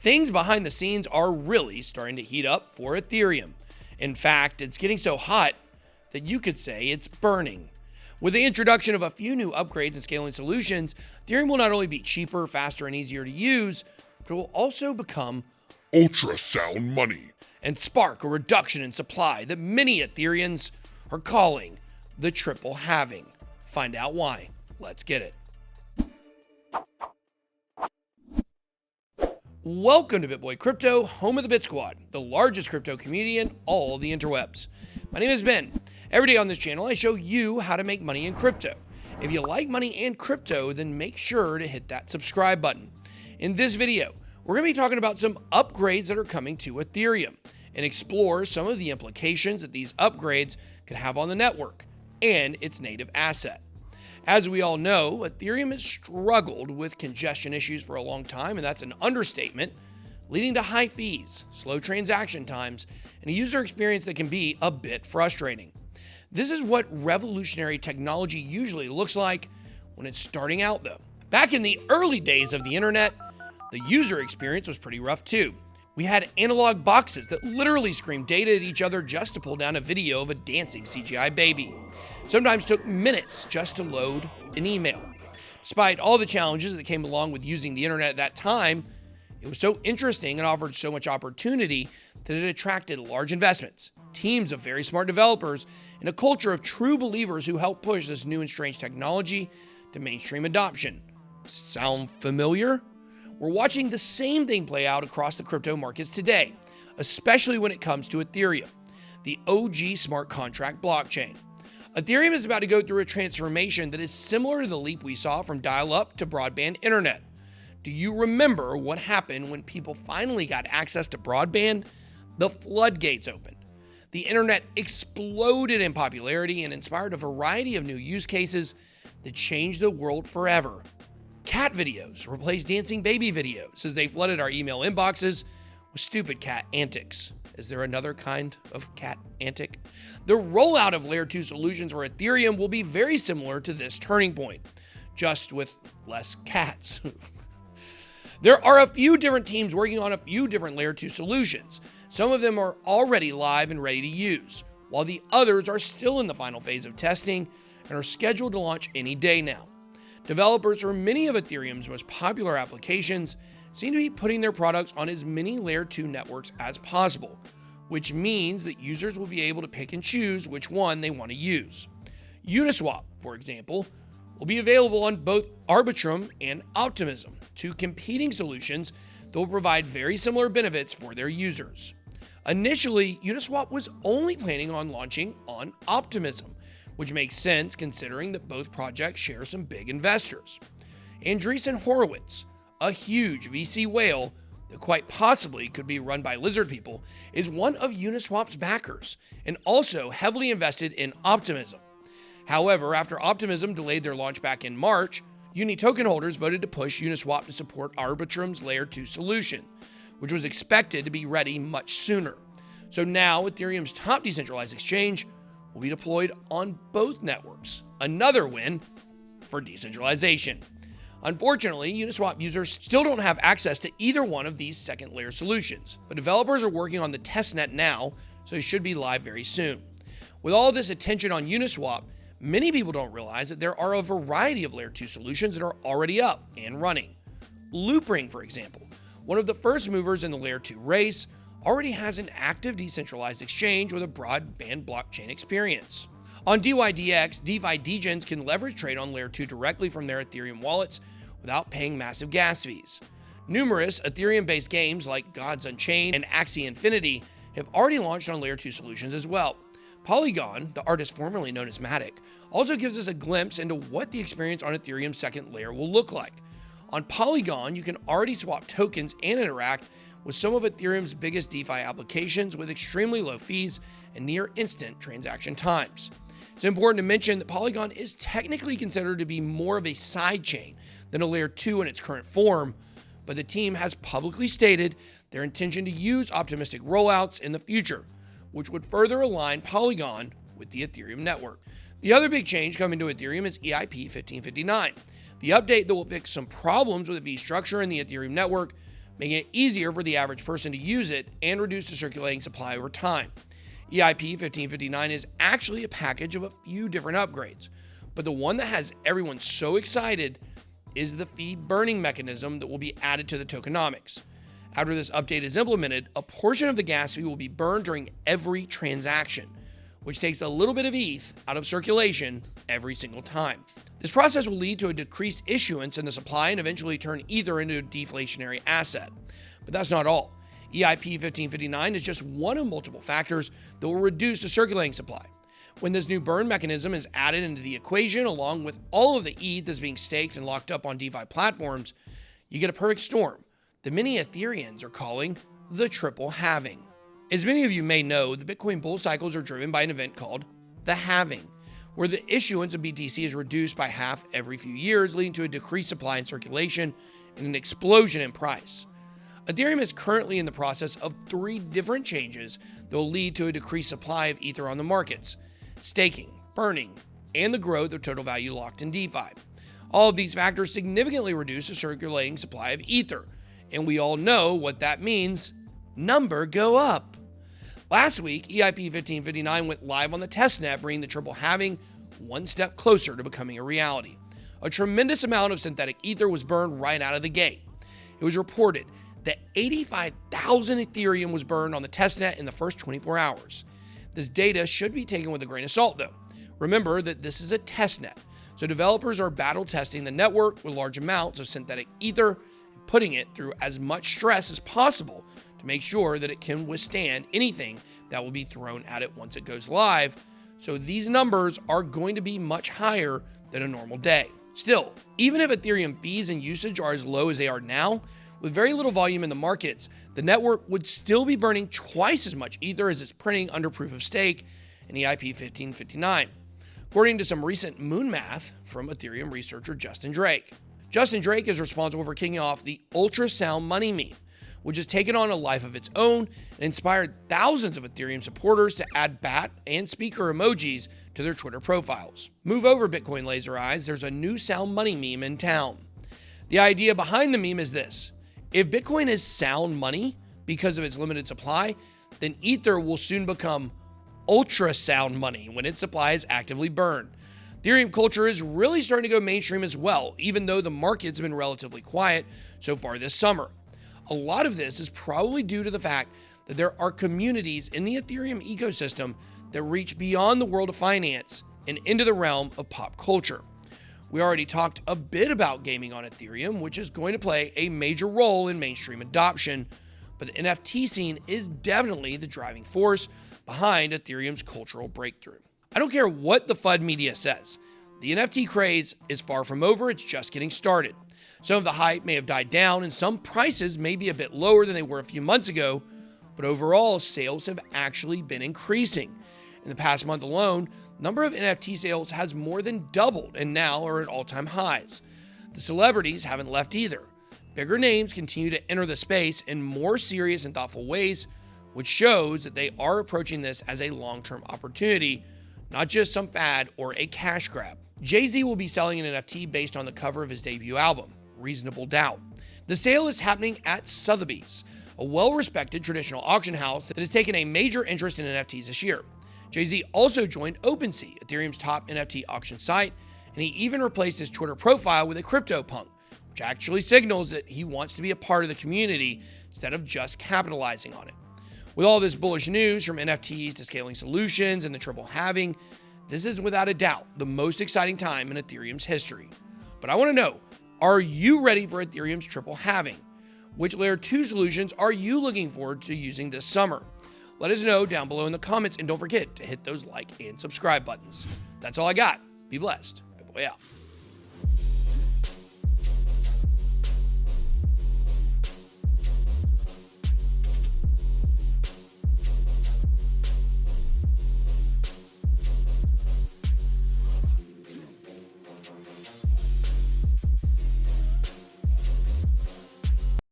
Things behind the scenes are really starting to heat up for Ethereum. In fact, it's getting so hot that you could say it's burning. With the introduction of a few new upgrades and scaling solutions, Ethereum will not only be cheaper, faster, and easier to use, but it will also become ultrasound money and spark a reduction in supply that many Ethereans are calling the Triple Halving. Find out why. Let's get it. Welcome to BitBoy Crypto, home of the Bit Squad, the largest crypto community in all the interwebs. My name is Ben. Every day on this channel, I show you how to make money in crypto. If you like money and crypto, then make sure to hit that subscribe button. In this video, we're going to be talking about some upgrades that are coming to Ethereum and explore some of the implications that these upgrades could have on the network and its native asset. As we all know, Ethereum has struggled with congestion issues for a long time, and that's an understatement, leading to high fees, slow transaction times, and a user experience that can be a bit frustrating. This is what revolutionary technology usually looks like when it's starting out, though. Back in the early days of the internet, the user experience was pretty rough too. We had analog boxes that literally screamed data at each other just to pull down a video of a dancing CGI baby. Sometimes took minutes just to load an email. Despite all the challenges that came along with using the internet at that time, it was so interesting and offered so much opportunity that it attracted large investments, teams of very smart developers, and a culture of true believers who helped push this new and strange technology to mainstream adoption. Sound familiar? We're watching the same thing play out across the crypto markets today, especially when it comes to Ethereum, the OG smart contract blockchain. Ethereum is about to go through a transformation that is similar to the leap we saw from dial-up to broadband internet. Do you remember what happened when people finally got access to broadband? The floodgates opened. The internet exploded in popularity and inspired a variety of new use cases that changed the world forever. Cat videos replaced dancing baby videos as they flooded our email inboxes with stupid cat antics. Is there another kind of cat antic? The rollout of Layer 2 solutions for Ethereum will be very similar to this turning point, just with less cats. There are a few different teams working on a few different Layer 2 solutions. Some of them are already live and ready to use, while the others are still in the final phase of testing and are scheduled to launch any day now. Developers for many of Ethereum's most popular applications seem to be putting their products on as many Layer 2 networks as possible, which means that users will be able to pick and choose which one they want to use. Uniswap, for example, will be available on both Arbitrum and Optimism, two competing solutions that will provide very similar benefits for their users. Initially, Uniswap was only planning on launching on Optimism, which makes sense considering that both projects share some big investors. Andreessen Horowitz, a huge VC whale that quite possibly could be run by lizard people, is one of Uniswap's backers and also heavily invested in Optimism. However, after Optimism delayed their launch back in March, Uni token holders voted to push Uniswap to support Arbitrum's Layer 2 solution, which was expected to be ready much sooner. So now Ethereum's top decentralized exchange will be deployed on both networks. Another win for decentralization. Unfortunately, Uniswap users still don't have access to either one of these second layer solutions, but developers are working on the testnet now, so it should be live very soon. With all this attention on Uniswap, many people don't realize that there are a variety of Layer 2 solutions that are already up and running. Loopring, for example, one of the first movers in the Layer 2 race, already has an active decentralized exchange with a broadband blockchain experience. On DYDX, DeFi degens can leverage trade on Layer 2 directly from their Ethereum wallets without paying massive gas fees. Numerous Ethereum-based games like Gods Unchained and Axie Infinity have already launched on Layer 2 solutions as well. Polygon, the artist formerly known as Matic, also gives us a glimpse into what the experience on Ethereum's second layer will look like. On Polygon, you can already swap tokens and interact with some of Ethereum's biggest DeFi applications with extremely low fees and near instant transaction times. It's important to mention that Polygon is technically considered to be more of a sidechain than a Layer 2 in its current form, but the team has publicly stated their intention to use optimistic rollouts in the future, which would further align Polygon with the Ethereum network. The other big change coming to Ethereum is EIP 1559, the update that will fix some problems with the fee structure in the Ethereum network, making it easier for the average person to use it and reduce the circulating supply over time. EIP 1559 is actually a package of a few different upgrades, but the one that has everyone so excited is the fee burning mechanism that will be added to the tokenomics. After this update is implemented, a portion of the gas fee will be burned during every transaction, which takes a little bit of ETH out of circulation every single time. This process will lead to a decreased issuance in the supply and eventually turn Ether into a deflationary asset. But that's not all. EIP 1559 is just one of multiple factors that will reduce the circulating supply. When this new burn mechanism is added into the equation, along with all of the ETH that's being staked and locked up on DeFi platforms, you get a perfect storm that many Ethereians are calling the Triple Halving. As many of you may know, the Bitcoin bull cycles are driven by an event called the halving, where the issuance of BTC is reduced by half every few years, leading to a decreased supply in circulation and an explosion in price. Ethereum is currently in the process of 3 different changes that will lead to a decreased supply of Ether on the markets: staking, burning, and the growth of total value locked in DeFi. All of these factors significantly reduce the circulating supply of Ether, and we all know what that means: number go up. Last week, EIP 1559 went live on the testnet, bringing the Triple Halving one step closer to becoming a reality. A tremendous amount of synthetic Ether was burned right out of the gate. It was reported that 85,000 Ethereum was burned on the testnet in the first 24 hours. This data should be taken with a grain of salt, though. Remember that this is a testnet, so developers are battle testing the network with large amounts of synthetic Ether, putting it through as much stress as possible to make sure that it can withstand anything that will be thrown at it once it goes live. So these numbers are going to be much higher than a normal day. Still, even if Ethereum fees and usage are as low as they are now, with very little volume in the markets, the network would still be burning twice as much Ether as it's printing under proof of stake in EIP 1559, according to some recent moon math from Ethereum researcher Justin Drake. Justin Drake is responsible for kicking off the ultrasound money meme, which has taken on a life of its own and inspired thousands of Ethereum supporters to add bat and speaker emojis to their Twitter profiles. Move over, Bitcoin laser eyes, there's a new sound money meme in town. The idea behind the meme is this: if Bitcoin is sound money because of its limited supply, then Ether will soon become ultrasound money when its supply is actively burned. Ethereum culture is really starting to go mainstream as well, even though the market's been relatively quiet so far this summer. A lot of this is probably due to the fact that there are communities in the Ethereum ecosystem that reach beyond the world of finance and into the realm of pop culture. We already talked a bit about gaming on Ethereum, which is going to play a major role in mainstream adoption, but the NFT scene is definitely the driving force behind Ethereum's cultural breakthrough. I don't care what the FUD media says. The NFT craze is far from over, it's just getting started. Some of the hype may have died down and some prices may be a bit lower than they were a few months ago, but overall sales have actually been increasing. In the past month alone, the number of NFT sales has more than doubled and now are at all-time highs. The celebrities haven't left either. Bigger names continue to enter the space in more serious and thoughtful ways, which shows that they are approaching this as a long-term opportunity, not just some fad or a cash grab. Jay-Z will be selling an NFT based on the cover of his debut album, Reasonable Doubt. The sale is happening at Sotheby's, a well-respected traditional auction house that has taken a major interest in NFTs this year. Jay-Z also joined OpenSea, Ethereum's top NFT auction site, and he even replaced his Twitter profile with a CryptoPunk, which actually signals that he wants to be a part of the community instead of just capitalizing on it. With all this bullish news from NFTs to scaling solutions and the Triple Halving, this is without a doubt the most exciting time in Ethereum's history. But I want to know, are you ready for Ethereum's Triple Halving? Which Layer 2 solutions are you looking forward to using this summer? Let us know down below in the comments, and don't forget to hit those like and subscribe buttons. That's all I got. Be blessed. Bye-bye.